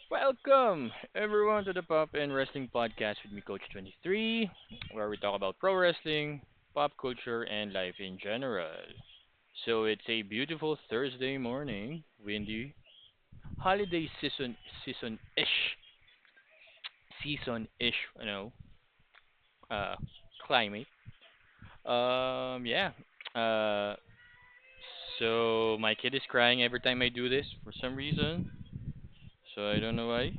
Welcome everyone to the Pop and Wrestling Podcast with me, Coach 23, where we talk about pro wrestling, pop culture, and life in general. So it's a beautiful Thursday morning, windy, holiday season-ish, uh, climate. Yeah. Uh, so my kid is crying every time I do this for some reason. So I don't know why.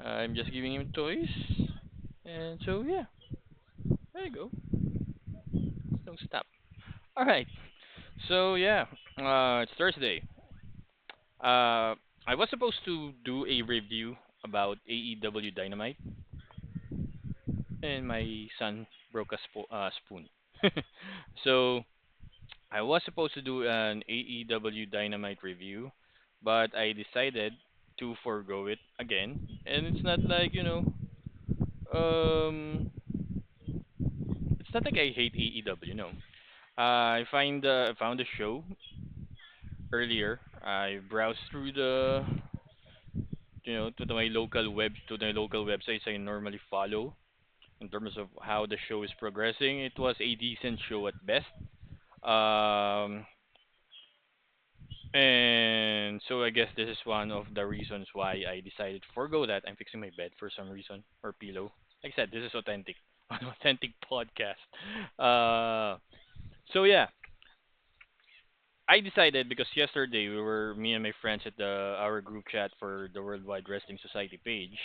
I'm just giving him toys, and so yeah, there you go. Don't stop. All right. So yeah, it's Thursday. Uh, I was supposed to do a review about AEW Dynamite, and my son broke a spoon. So I was supposed to do an AEW Dynamite review, but I decided to forego it again. And it's not like um, it's not like I hate AEW. No, I found the show earlier. I browsed through to the local websites I normally follow in terms of how the show is progressing. It was a decent show at best. Um, and so I guess this is one of the reasons why I decided to forego that. I'm fixing my bed for some reason or pillow. Like I said, this is authentic, an authentic podcast. Uh, so yeah, I decided because yesterday we were me and my friends at the our group chat for the Worldwide Wrestling Society page.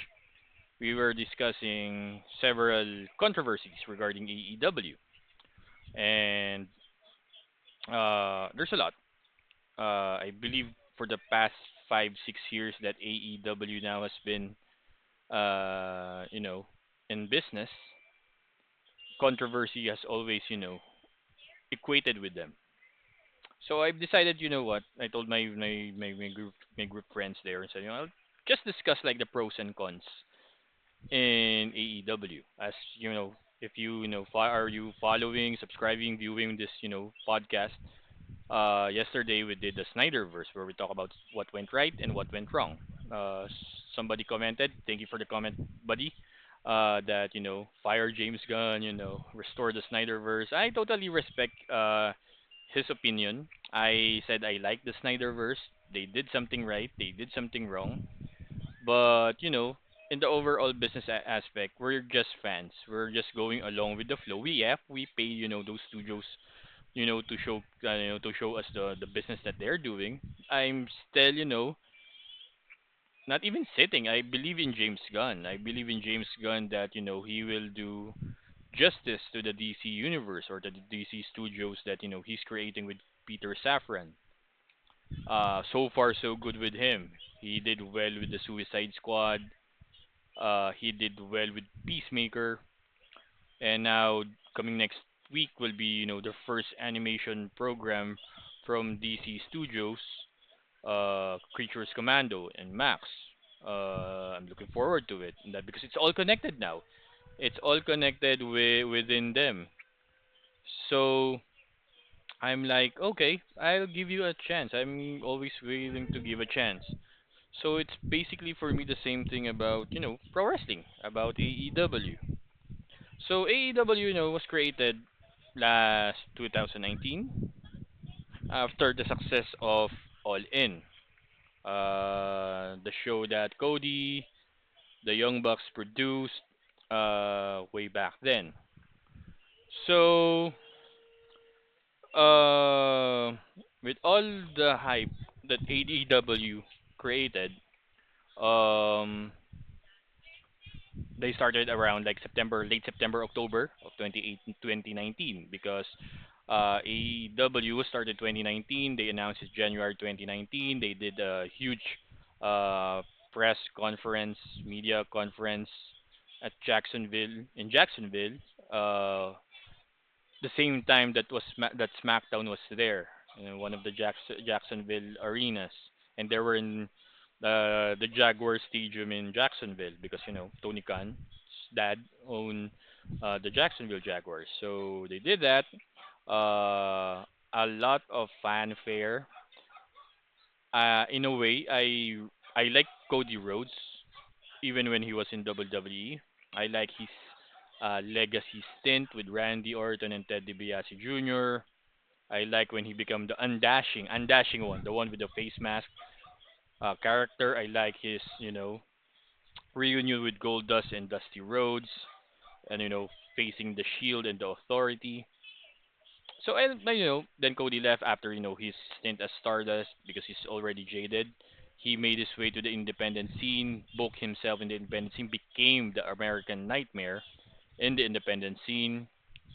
We were discussing several controversies regarding AEW, and there's a lot. I believe for the past 5 6 years that AEW now has been in business, controversy has always equated with them. So I've decided, you know what? I told my group friends there and said, I'll just discuss like the pros and cons in AEW. As you know, if are you following, subscribing, viewing this podcast? Yesterday we did the Snyderverse where we talk about what went right and what went wrong. Somebody commented, thank you for the comment, buddy. That fire James Gunn, restore the Snyderverse. I totally respect his opinion. I said I like the Snyderverse. They did something right. They did something wrong. But in the overall business aspect, we're just fans. We're just going along with the flow. We pay those studios to show us the business that they're doing. I'm still not even sitting. I believe in James Gunn. I believe in James Gunn that he will do justice to the DC universe or the DC studios that he's creating with Peter Safran. So far so good with him. He did well with the Suicide Squad. He did well with Peacemaker, and now coming next week will be the first animation program from DC Studios, Creatures Commando and Max. I'm looking forward to it, and that because it's all connected now. It's all connected within them. So I'm like, okay, I'll give you a chance. I'm always willing to give a chance. So it's basically for me the same thing about pro wrestling, about AEW. So AEW was created last 2019 after the success of All In, the show that Cody, the Young Bucks produced way back then. So uh, with all the hype that AEW created, um, they started around like late September, October of 2019 because AEW started 2019. They announced it January 2019. They did a huge uh, press conference, media conference at Jacksonville, uh, the same time that SmackDown was there in one of the Jacksonville arenas, and they were in the Jaguar Stadium in Jacksonville because Tony Khan's dad owned the Jacksonville Jaguars, so they did that. A lot of fanfare. In a way, I like Cody Rhodes. even when he was in WWE. I like his legacy stint with Randy Orton and Ted DiBiase Jr. I like when he became the undashing one, the one with the face mask character. I like his, reunion with Goldust and Dusty Rhodes, and facing the Shield and the Authority. So then Cody left after his stint as Stardust because he's already jaded. He made his way to the independent scene, booked himself in the independent scene, became the American Nightmare in the independent scene,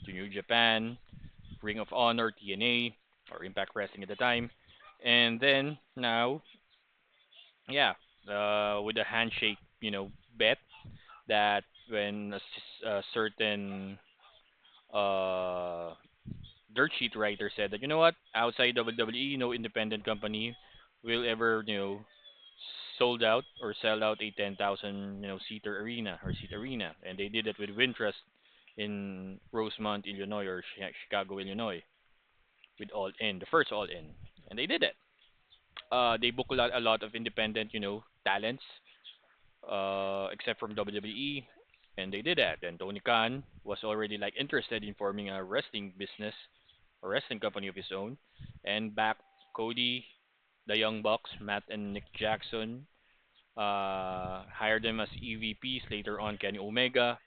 to New Japan, Ring of Honor, TNA, or Impact Wrestling at the time, and then now, yeah, with a handshake, bet that when a certain uh dirt sheet writer said that outside WWE, no independent company will ever sold out or sell out a 10,000 seater arena or seat arena, and they did it with Wintrust in Rosemont, Illinois, or Chicago, Illinois, with All In, the first All In, and they did it. They book a lot of independent talents, except from WWE, and they did that. And Tony Khan was already like interested in forming a wrestling business, a wrestling company of his own, and back Cody, the Young Bucks, Matt and Nick Jackson, hired them as EVPs. Later on, Kenny Omega,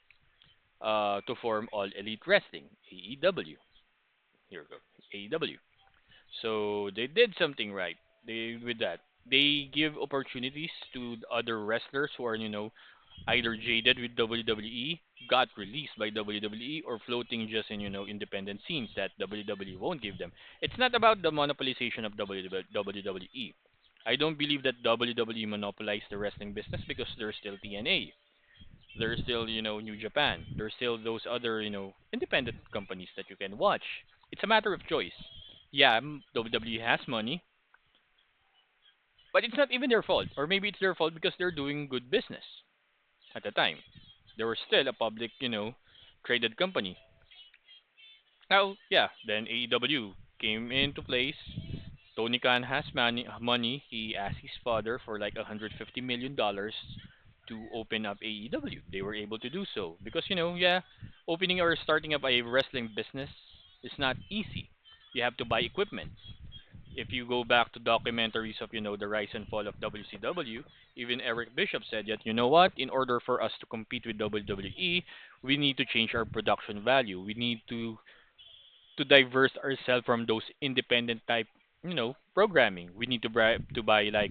to form All Elite Wrestling (AEW). Here we go, AEW. So they did something right. They with that. They give opportunities to the other wrestlers who are, either jaded with WWE, got released by WWE, or floating just in, independent scenes that WWE won't give them. It's not about the monopolization of WWE. I don't believe that WWE monopolized the wrestling business because there's still TNA. There's still, New Japan. There's still those other, independent companies that you can watch. It's a matter of choice. Yeah, WWE has money, but it's not even their fault. Or maybe it's their fault because they're doing good business at the time. They were still a public, traded company. Now, yeah, then AEW came into place. Tony Khan has money. He asked his father for like $150 million to open up AEW. They were able to do so because yeah, opening or starting up a wrestling business is not easy. You have to buy equipment. If you go back to documentaries of the rise and fall of WCW, even Eric Bishop said that in order for us to compete with WWE, we need to change our production value. We need to diverse ourselves from those independent type programming. We need to buy like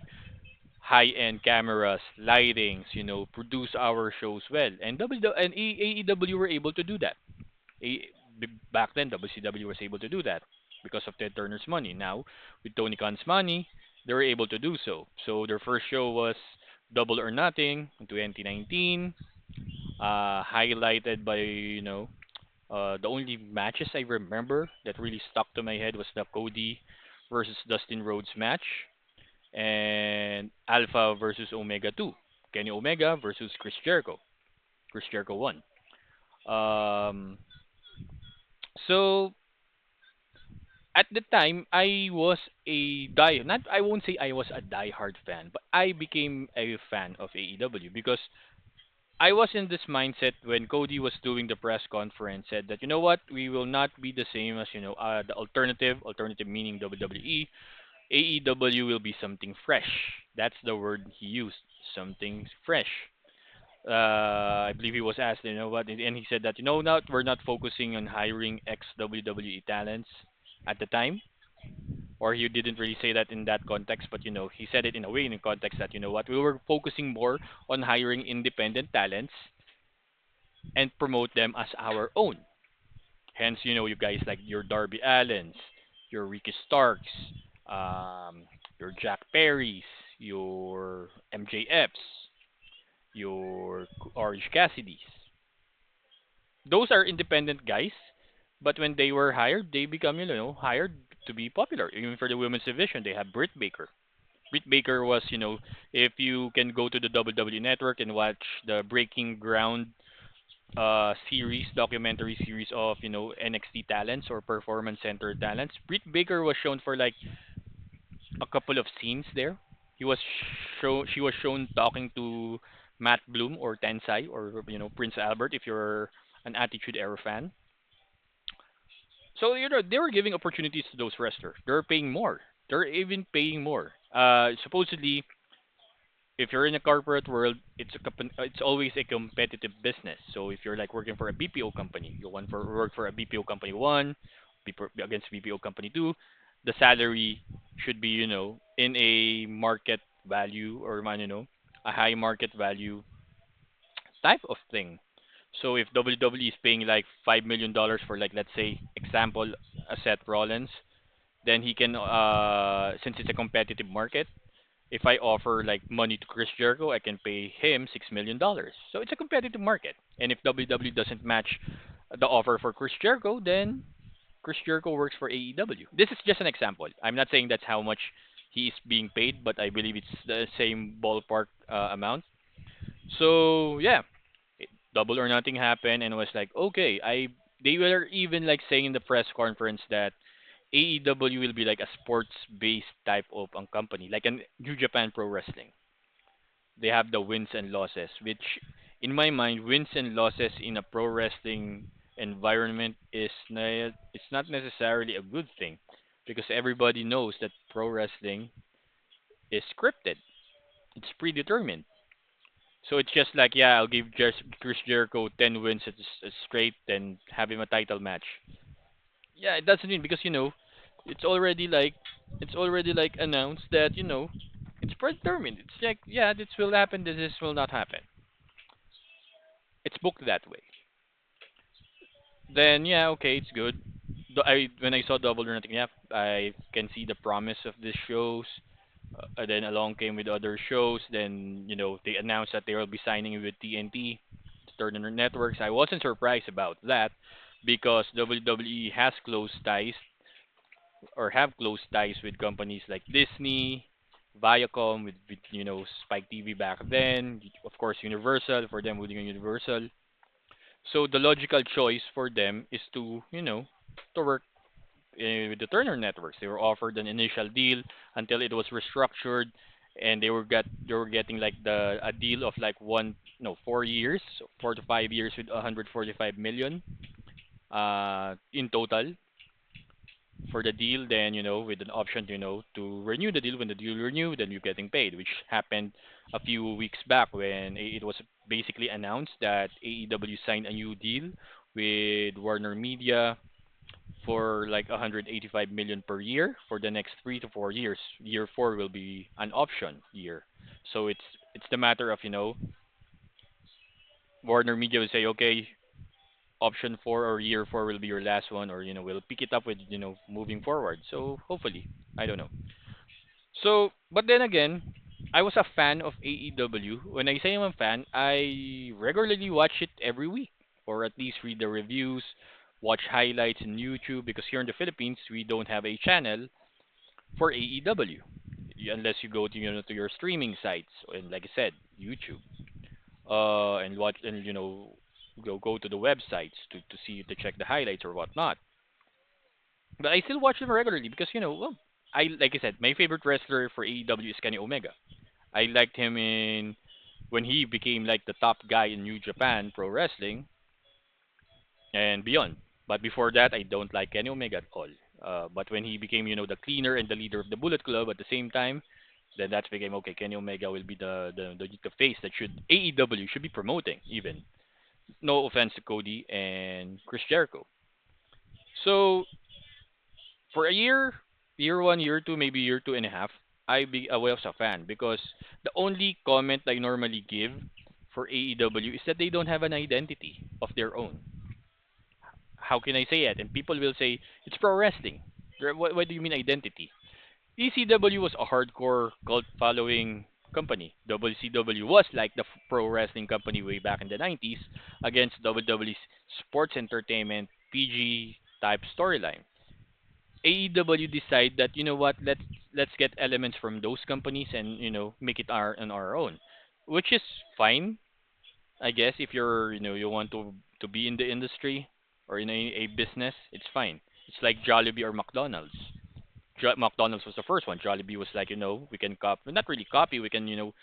high end cameras, lightings, produce our shows well. And AEW were able to do that. Back then, WCW was able to do that because of Ted Turner's money. Now, with Tony Khan's money, they were able to do so. So their first show was Double or Nothing in 2019, highlighted by the only matches I remember that really stuck to my head was the Cody versus Dustin Rhodes match and Alpha versus Omega 2. Kenny Omega versus Chris Jericho. Chris Jericho won. Um, so at the time I was a die not I won't say I was a die-hard fan, but I became a fan of AEW because I was in this mindset when Cody was doing the press conference said that what, we will not be the same as the alternative meaning WWE. AEW will be something fresh. That's the word he used, something fresh. I believe he was asked, what, and he said that not we're not focusing on hiring ex WWE talents at the time, or he didn't really say that in that context, but he said it in a way in context that what, we were focusing more on hiring independent talents and promote them as our own. Hence, you guys like your Darby Allens, your Ricky Starks, your Jack Perrys, your MJFs, your Orange Cassidys. Those are independent guys, but when they were hired, they become hired to be popular. Even for the women's division, they have Britt Baker. Britt Baker was, if you can go to the WWE Network and watch the Breaking Ground series, documentary series of NXT talents or Performance Center talents, Britt Baker was shown for like a couple of scenes there. she was shown talking to Matt Bloom or Tensai or Prince Albert if you're an Attitude Era fan. So they were giving opportunities to those wrestlers. They're paying more. They're even paying more. Supposedly, if you're in a corporate world, it's always a competitive business. So if you're like working for a BPO company, you want for work for a BPO company one, against BPO company two, the salary should be in a market value or a high market value type of thing. So if WWE is paying like $5 million for like let's say example a Seth Rollins, then he can since it's a competitive market, if I offer like money to Chris Jericho, I can pay him $6 million. So it's a competitive market. And if WWE doesn't match the offer for Chris Jericho, then Chris Jericho works for AEW. This is just an example. I'm not saying that's how much he is being paid, but I believe it's the same ballpark amount. So yeah, Double or Nothing happened, and it was like okay, I they were even like saying in the press conference that AEW will be like a sports-based type of company, like a New Japan Pro Wrestling. They have the wins and losses, which in my mind, wins and losses in a pro wrestling environment it's not necessarily a good thing because everybody knows that pro wrestling is scripted. It's predetermined. So it's just like, yeah, I'll give just Chris Jericho 10 wins straight, then have him a title match. Yeah, it doesn't mean because it's already like it's already like announced that it's predetermined. It's like yeah, this will happen, this will not happen. It's booked that way. Then yeah, okay, it's good. I when I saw Double or Nothing, yeah, I can see the promise of these shows. And then along came with other shows. Then they announced that they will be signing with TNT, Turner Networks. I wasn't surprised about that because WWE has close ties or have close ties with companies like Disney, Viacom with Spike TV back then, of course Universal for them with Universal. So the logical choice for them is to work with the Turner networks. They were offered an initial deal until it was restructured, and they were getting like a deal of like 4 years, so 4 to 5 years with 145 million in total for the deal, then with an option to renew the deal. When the deal renew, then you're getting paid, which happened a few weeks back when it was basically announced that AEW signed a new deal with Warner Media for like 185 million per year for the next 3 to 4 years. Year four will be an option year, so it's the matter of Warner Media will say okay, option four or year four will be your last one, or we'll pick it up with moving forward. So hopefully, I don't know. So, but then again, I was a fan of AEW. When I say I'm a fan, I regularly watch it every week, or at least read the reviews, watch highlights in YouTube, because here in the Philippines we don't have a channel for AEW unless you go to to your streaming sites, and like I said, YouTube, and watch and go to the websites to see to check the highlights or whatnot. But I still watch them regularly because well, I like I said, my favorite wrestler for AEW is Kenny Omega. I liked him in when he became like the top guy in New Japan Pro Wrestling and beyond. But before that, I don't like Kenny Omega at all. But when he became, the cleaner and the leader of the Bullet Club at the same time, then that became okay. Kenny Omega will be the face that should AEW should be promoting. Even no offense to Cody and Chris Jericho. So for a year one, year two, maybe year two and a half, I was a fan because the only comment I normally give for AEW is that they don't have an identity of their own. How can I say it? And people will say it's pro wrestling. What do you mean identity? ECW was a hardcore cult following company. WCW was like the pro wrestling company way back in the 90s against WWE's sports entertainment PG type storyline. AEW decide that what, let's get elements from those companies and make it our on our own, which is fine, I guess. If you're you want to be in the industry or in a business, it's fine. It's like Jollibee or McDonald's. McDonald's was the first one. Jollibee was like, we can copy, not really copy, we can,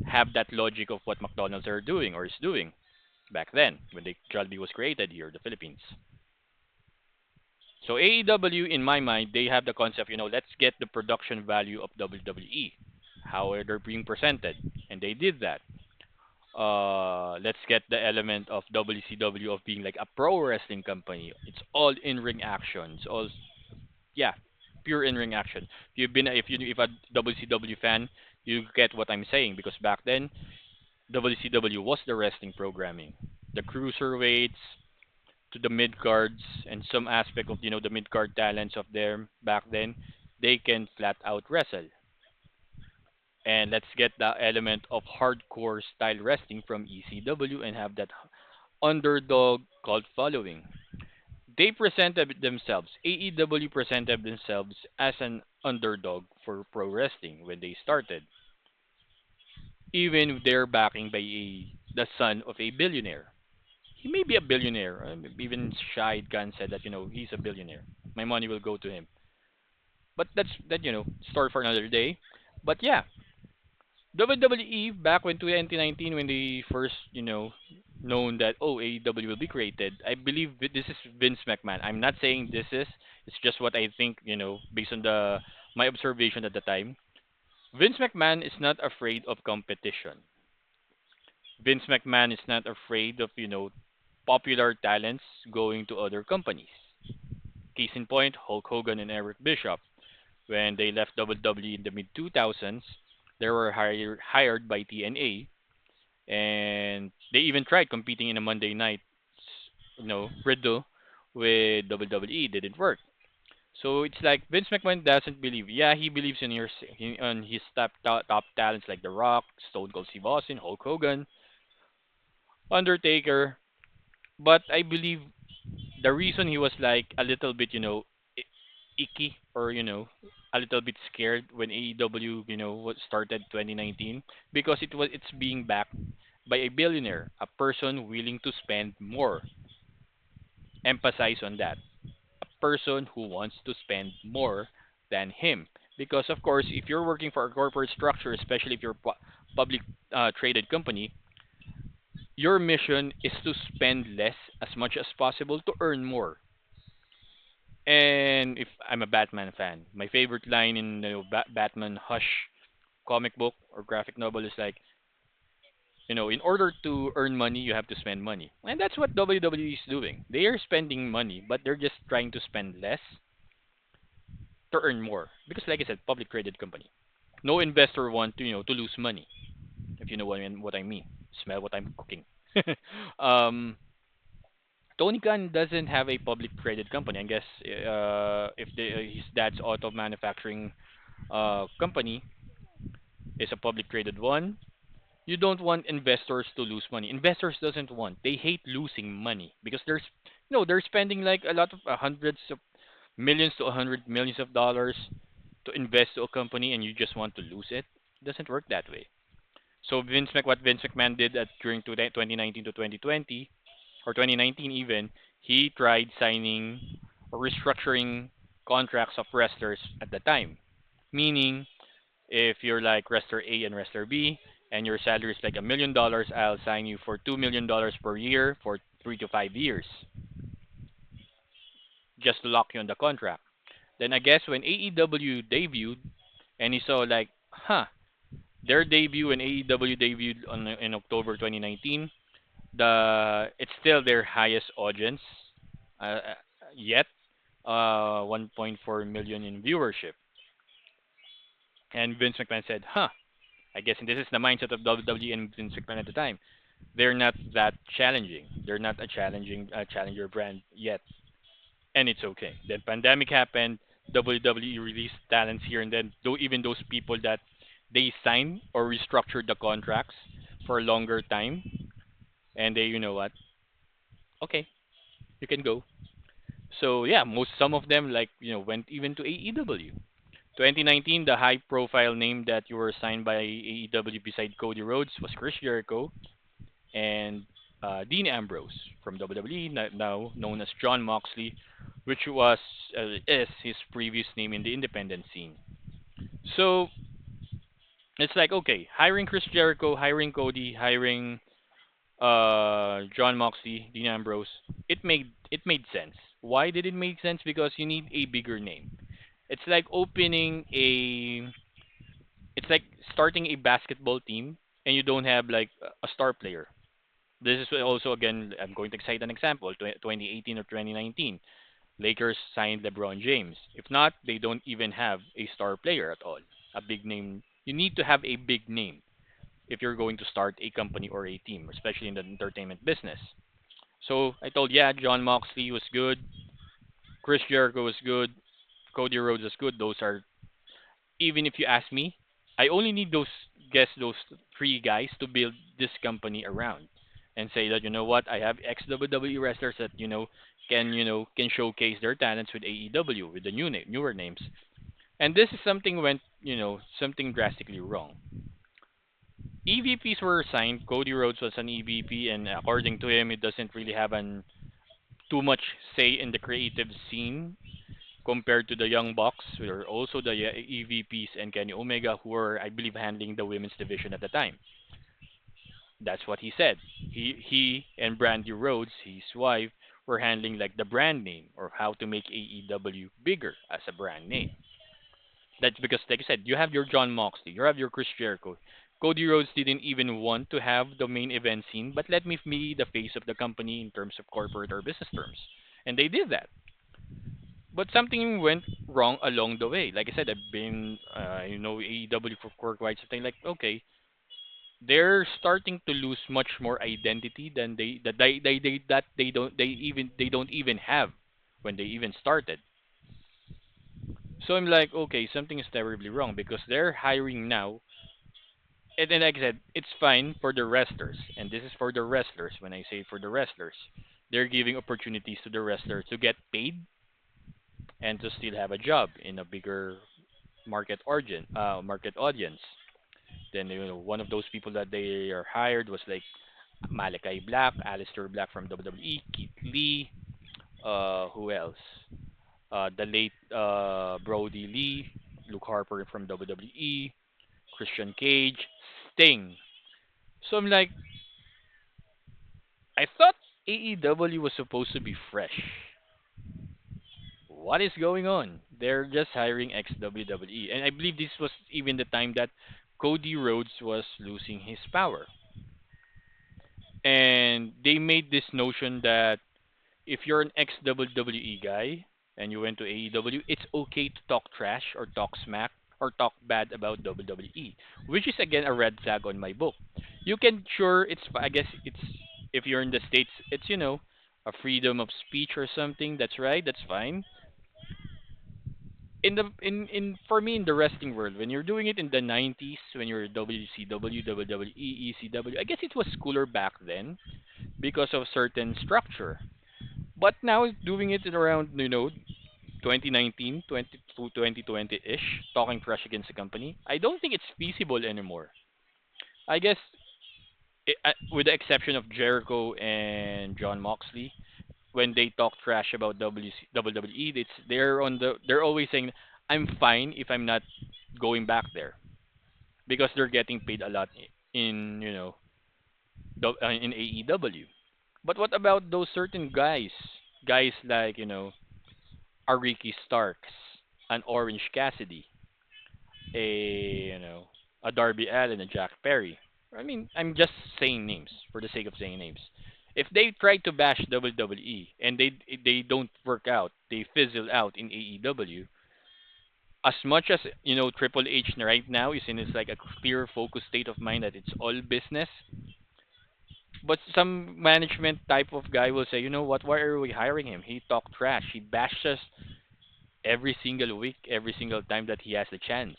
have that logic of what McDonald's are doing or is doing back then when Jollibee was created here in the Philippines. So AEW, in my mind, they have the concept, let's get the production value of WWE, how they're being presented, and they did that. Let's get the element of WCW of being like a pro wrestling company. It's all in ring action. It's all, yeah, pure in ring action. If a WCW fan, you get what I'm saying because back then WCW was the wrestling programming, the cruiserweights to the mid cards and some aspect of the mid card talents of them back then, they can flat out wrestle. And let's get the element of hardcore style wrestling from ECW and have that underdog cult following. They presented themselves, AEW presented themselves as an underdog for pro wrestling when they started, even if they're backing by the son of a billionaire. He may be a billionaire. Even Shahid Khan said that he's a billionaire. My money will go to him. But that's that story for another day. But yeah, WWE back when 2019 when they first known that AEW will be created. I believe this is Vince McMahon. I'm not saying this is. It's just what I think based on the my observation at the time. Vince McMahon is not afraid of competition. Vince McMahon is not afraid of popular talents going to other companies. Case in point, Hulk Hogan and Eric Bischoff. When they left WWE in the mid 2000s, they were hired by TNA, and they even tried competing in a Monday night, riddle with WWE. Didn't work. So it's like Vince McMahon doesn't believe. Yeah, he believes in on his top talents like The Rock, Stone Cold Steve Austin, Hulk Hogan, Undertaker. But I believe the reason he was like a little bit, i- icky or a little bit scared when AEW, was started 2019 because it's being backed by a billionaire, a person willing to spend more. Emphasize on that. A person who wants to spend more than him. Because of course, if you're working for a corporate structure, especially if you're public traded company, your mission is to spend less as much as possible to earn more. And if I'm a Batman fan, my favorite line in the Batman Hush comic book or graphic novel is like, in order to earn money, you have to spend money. And that's what WWE is doing. They are spending money, but they're just trying to spend less to earn more. Because like I said, public traded company. No investor want to, to lose money, if you know what I mean. Smell what I'm cooking. um, Tony Khan doesn't have a public traded company. I guess if his dad's auto manufacturing company is a public traded one, you don't want investors to lose money. Investors doesn't want. They hate losing money because they're spending like a lot of hundreds of millions to 100 millions of dollars to invest to a company, and you just want to lose it. It doesn't work that way. So what Vince McMahon did during 2019 to 2020 or 2019 even, he tried signing or restructuring contracts of wrestlers at the time. Meaning, if you're like wrestler A and wrestler B, and your salary is like $1 million, I'll sign you for $2 million per year for 3 to 5 years, just to lock you on the contract. Then I guess when AEW debuted, and he saw like, their debut when AEW debuted in October 2019, it's still their highest audience yet, 1.4 million in viewership. And Vince McMahon said, I guess and this is the mindset of WWE and Vince McMahon at the time. They're not that challenging. They're not a challenging challenger brand yet, and it's okay. Then pandemic happened. WWE released talents here and then. Though even those people that they signed or restructured the contracts for a longer time, and they, you know what? Okay, you can go. So yeah, some of them like went even to AEW. 2019, the high-profile name that you were signed by AEW beside Cody Rhodes was Chris Jericho, and Dean Ambrose from WWE, now known as John Moxley, which was is his previous name in the independent scene. So it's like okay, hiring Chris Jericho, hiring Cody, hiring John Moxley, Dean Ambrose. It made sense. Why did it make sense? Because you need a bigger name. It's like opening a it's like starting a basketball team and you don't have like a star player. This is also again I'm going to cite an example, 2018 or 2019. Lakers signed LeBron James. If not, they don't even have a star player at all. A big name. You need to have a big name if you're going to start a company or a team, especially in the entertainment business. So I told, yeah, John Moxley was good, Chris Jericho was good, Cody Rhodes was good. Those are, even if you ask me, I only need those three guys to build this company around, and say that you know what, I have ex WWE wrestlers that can showcase their talents with AEW with the newer names. And this is something went something drastically wrong. EVPs were assigned. Cody Rhodes was an EVP, and according to him, it doesn't really have an too much say in the creative scene compared to the Young Bucks, who are also the EVPs, and Kenny Omega, who were, I believe, handling the women's division at the time. That's what he said. He and Brandy Rhodes, his wife, were handling like the brand name or how to make AEW bigger as a brand name. That's because, like I said, you have your John Moxley, you have your Chris Jericho. Cody Rhodes didn't even want to have the main event scene, but let me be the face of the company in terms of corporate or business terms. And they did that. But something went wrong along the way. Like I said, I've been, AEW for quite some time. Like, okay, they're starting to lose much more identity than they don't even have when they even started. So I'm like, okay, something is terribly wrong because they're hiring now. And then, like I said, it's fine for the wrestlers, and this is for the wrestlers. When I say for the wrestlers, they're giving opportunities to the wrestlers to get paid and to still have a job in a bigger market audience. Then one of those people that they are hired was like Malachi Black, Alistair Black from WWE, Keith Lee, who else? The late Brody Lee, Luke Harper from WWE, Christian Cage, Sting. So I'm like, I thought AEW was supposed to be fresh. What is going on? They're just hiring ex WWE. And I believe this was even the time that Cody Rhodes was losing his power. And they made this notion that if you're an ex WWE guy and you went to AEW, it's okay to talk trash or talk smack or talk bad about WWE, which is again a red flag on my book. You can sure I guess it's if you're in the states, it's a freedom of speech or something. That's right. That's fine. In for me in the wrestling world, when you're doing it in the 90s, when you're WCW, WWE, ECW, I guess it was cooler back then because of certain structure. But now doing it in around 2019, 20 to 2020-ish, talking trash against the company, I don't think it's feasible anymore. I guess with the exception of Jericho and John Moxley, when they talk trash about WWE, they're always saying I'm fine if I'm not going back there because they're getting paid a lot in in AEW. But what about those certain guys like a Ricky Starks, an Orange Cassidy, a Darby Allin, a Jack Perry. I mean, I'm just saying names for the sake of saying names. If they try to bash WWE and they don't work out, they fizzle out in AEW. As much as Triple H right now is in his like a clear focus state of mind that it's all business, but some management type of guy will say, you know what, why are we hiring him? He talk trash. He bashes every single week, every single time that he has the chance.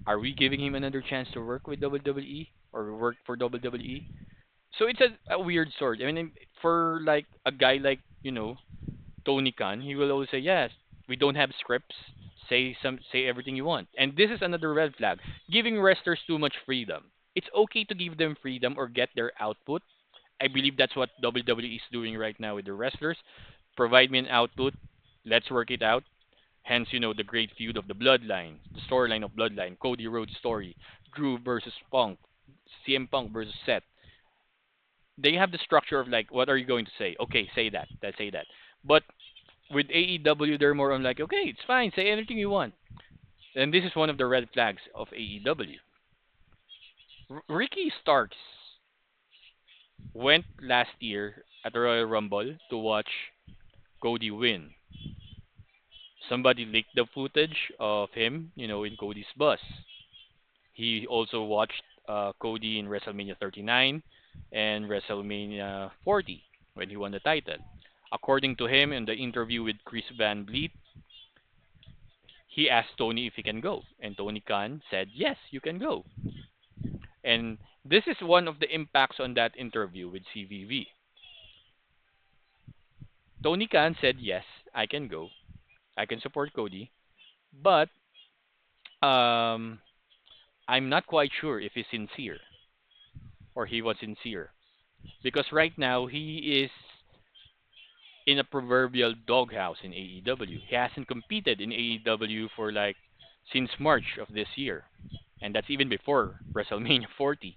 Are we giving him another chance to work with WWE or work for WWE? So it's a weird sort. I mean, for like a guy like Tony Khan, he will always say, "Yes, we don't have scripts. Say everything you want." And this is another red flag: giving wrestlers too much freedom. It's okay to give them freedom or get their output, I believe that's what WWE is doing right now with the wrestlers. Provide me an output. Let's work it out. Hence, the great feud of the Bloodline, the storyline of Bloodline, Cody Rhodes' story, Drew versus Punk, CM Punk versus Seth. They have the structure of like, what are you going to say? Okay, say that. Let's say that. But with AEW, they're more on like, okay, it's fine. Say anything you want. And this is one of the red flags of AEW. Ricky Starks went last year at the Royal Rumble to watch Cody win. Somebody leaked the footage of him, in Cody's bus. He also watched Cody in WrestleMania 39 and WrestleMania 40 when he won the title. According to him, in the interview with Chris Van Vliet, he asked Tony if he can go, and Tony Khan said, "Yes, you can go." And this is one of the impacts on that interview with CVV. Tony Khan said, "Yes, I can go. I can support Cody, but um, I'm not quite sure if he's sincere or he was sincere because right now he is in a proverbial doghouse in AEW. He hasn't competed in AEW for like since March of this year, and that's even before WrestleMania 40.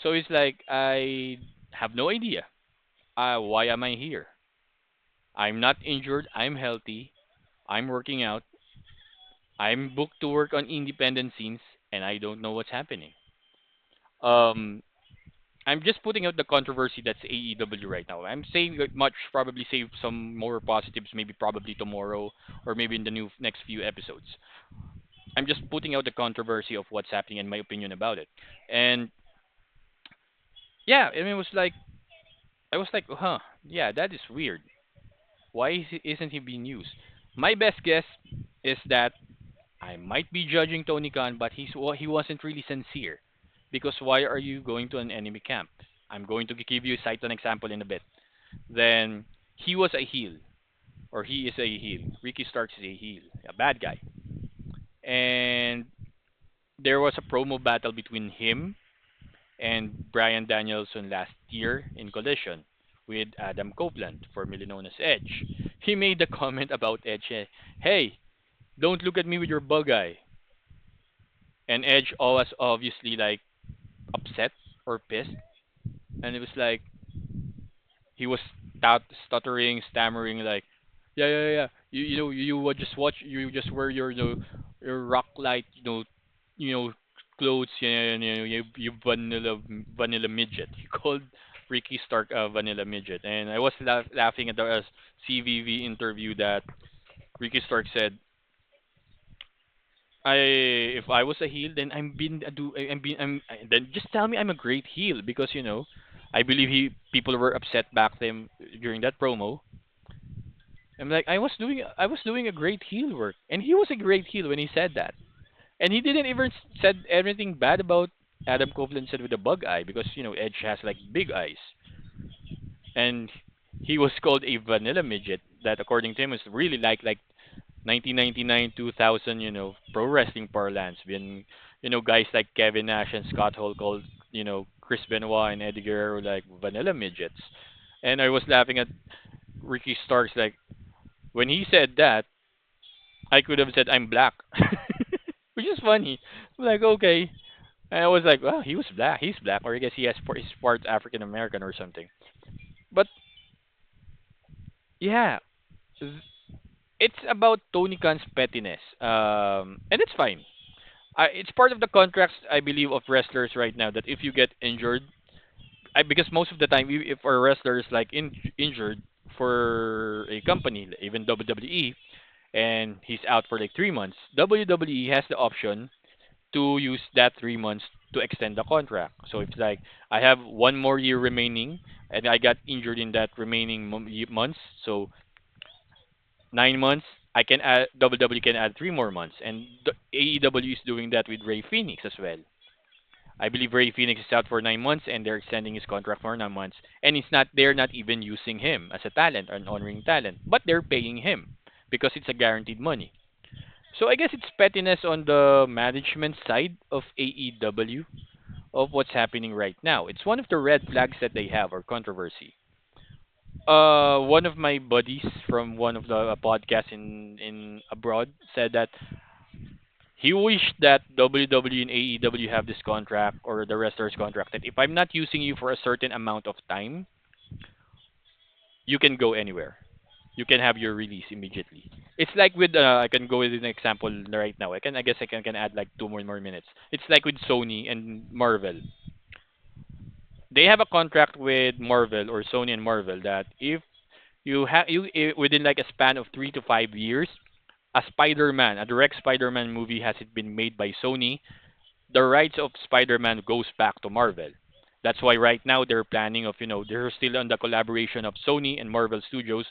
So it's like I have no idea. Why am I here? I'm not injured. I'm healthy. I'm working out. I'm booked to work on independent scenes, and I don't know what's happening. Um, I'm just putting out the controversy that's AEW right now. I'm saying that much probably save some more positives, maybe probably tomorrow or maybe in the new next few episodes. I'm just putting out the controversy of what's happening and my opinion about it. And yeah, I mean, it was like I was like, huh, yeah, that is weird. Why isn't he being used? My best guess is that I might be judging Tony Khan, but he wasn't really sincere. Because why are you going to an enemy camp? I'm going to give you cite an example in a bit. Then he was a heel, or he is a heel. Ricky Starks is a heel, a bad guy. And there was a promo battle between him and Brian Danielson last year in Collision with Adam Copeland, formerly known as Edge. He made the comment about Edge, hey, don't look at me with your bug eye. And Edge was obviously like upset or pissed, and it was like he was stuttering, stammering, like, yeah, yeah, yeah. You would just watch. You just wear your rock light, clothes. Yeah, you vanilla midget. He called Ricky Stark a vanilla midget, and I was laughing at the CVV interview that Ricky Stark said, I if I was a heel, then then just tell me I'm a great heel because I believe he people were upset back then during that promo. I'm like I was doing a great heel work, and he was a great heel when he said that, and he didn't even said anything bad about Adam Copeland said with a bug eye because Edge has like big eyes, and he was called a vanilla midget that according to him is really like 1999 2000 pro wrestling parlance when guys like Kevin Nash and Scott Hall called Chris Benoit and Eddie Guerrero like vanilla midgets, and I was laughing at Ricky Starks like when he said that I could have said I'm black, which is funny. I'm like okay, and I was like well he was black, he's black, or I guess he's part African American or something, but yeah. It's about Tony Khan's pettiness, and it's fine. It's part of the contracts, I believe, of wrestlers right now that if you get injured, because most of the time, if a wrestler is like injured for a company, even WWE, and he's out for like 3 months, WWE has the option to use that 3 months to extend the contract. So it's like I have one more year remaining, and I got injured in that remaining months, so 9 months. I can add WWE can add 3 more months, and the AEW is doing that with Ray Phoenix as well. I believe Ray Phoenix is out for 9 months, and they're extending his contract for 9 months. And it's not they're not even using him as a talent or an honoring talent, but they're paying him because it's a guaranteed money. So I guess it's pettiness on the management side of AEW, of what's happening right now. It's one of the red flags that they have or controversy. One of my buddies from one of the podcasts in abroad said that he wished that WWE and AEW have this contract or the wrestlers contract that if I'm not using you for a certain amount of time, you can go anywhere. You can have your release immediately. It's like with I can go with an example right now. I guess I can add like two more minutes. It's like with Sony and Marvel. They have a contract with Marvel or Sony and Marvel that if you have within like a span of 3 to 5 years, a Spider-Man, a direct Spider-Man movie has it been made by Sony, the rights of Spider-Man goes back to Marvel. That's why right now they're planning of they're still on the collaboration of Sony and Marvel Studios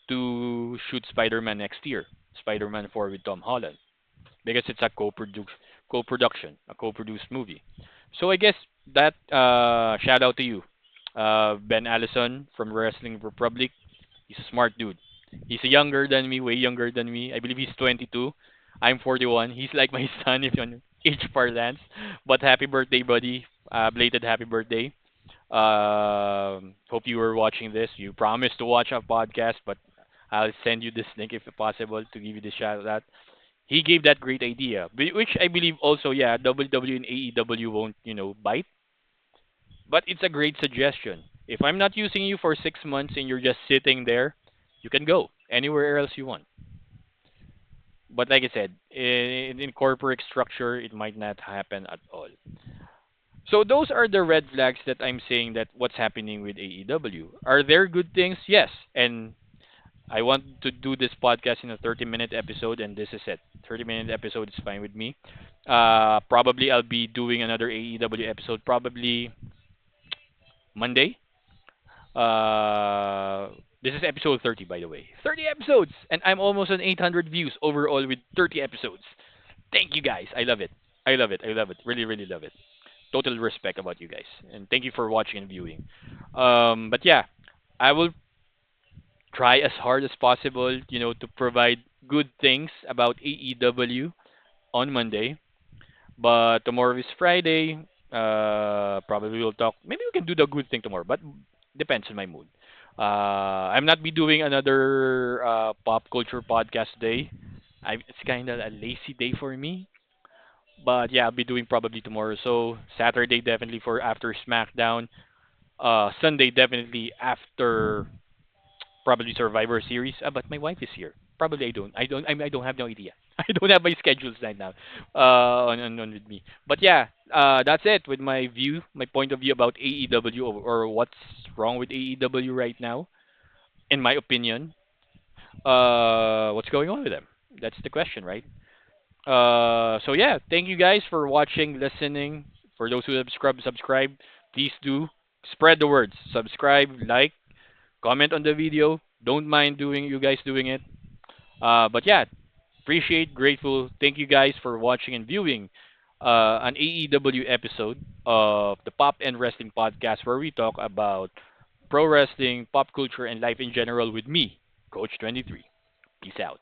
to shoot Spider-Man next year, Spider-Man 4 with Tom Holland, because it's a co-production, a co-produced movie. So I guess that shout out to you, Ben Allison from Wrestling Republic. He's a smart dude. He's younger than me, way younger than me. I believe he's 22. I'm 41. He's like my son if on age parlance. But happy birthday, buddy. Belated happy birthday. Hope you were watching this. You promised to watch our podcast, but I'll send you this link if possible to give you the shout out. He gave that great idea, which I believe also, yeah, WWE and AEW won't, bite. But it's a great suggestion. If I'm not using you for 6 months and you're just sitting there, you can go anywhere else you want. But like I said, in corporate structure, it might not happen at all. So those are the red flags that I'm saying that what's happening with AEW. Are there good things? Yes. And I want to do this podcast in a 30-minute episode, and this is it. 30-minute episode is fine with me. Probably I'll be doing another AEW episode probably Monday. This is episode 30, by the way. 30 episodes, and I'm almost on 800 views overall with 30 episodes. Thank you guys. I love it. I love it. I love it. Really, really love it. Total respect about you guys, and thank you for watching and viewing. But yeah, I will try as hard as possible, to provide good things about AEW on Monday. But tomorrow is Friday. Probably we'll talk. Maybe we can do the good thing tomorrow, but depends on my mood. I'm not be doing another pop culture podcast today. It's kind of a lazy day for me. But yeah, I'll be doing probably tomorrow. So Saturday definitely for after SmackDown. Sunday definitely after probably Survivor Series. But my wife is here. Probably I don't have no idea. I don't have my schedules right now. On with me. But yeah, that's it with my view, my point of view about AEW or what's wrong with AEW right now. In my opinion, what's going on with them? That's the question, right? So yeah, thank you guys for watching, listening. For those who have subscribe, please do spread the words. Subscribe, like, comment on the video. Don't mind doing you guys doing it. But yeah, appreciate, grateful. Thank you guys for watching and viewing an AEW episode of the Pop and Wrestling Podcast, where we talk about pro wrestling, pop culture, and life in general with me, Coach 23. Peace out.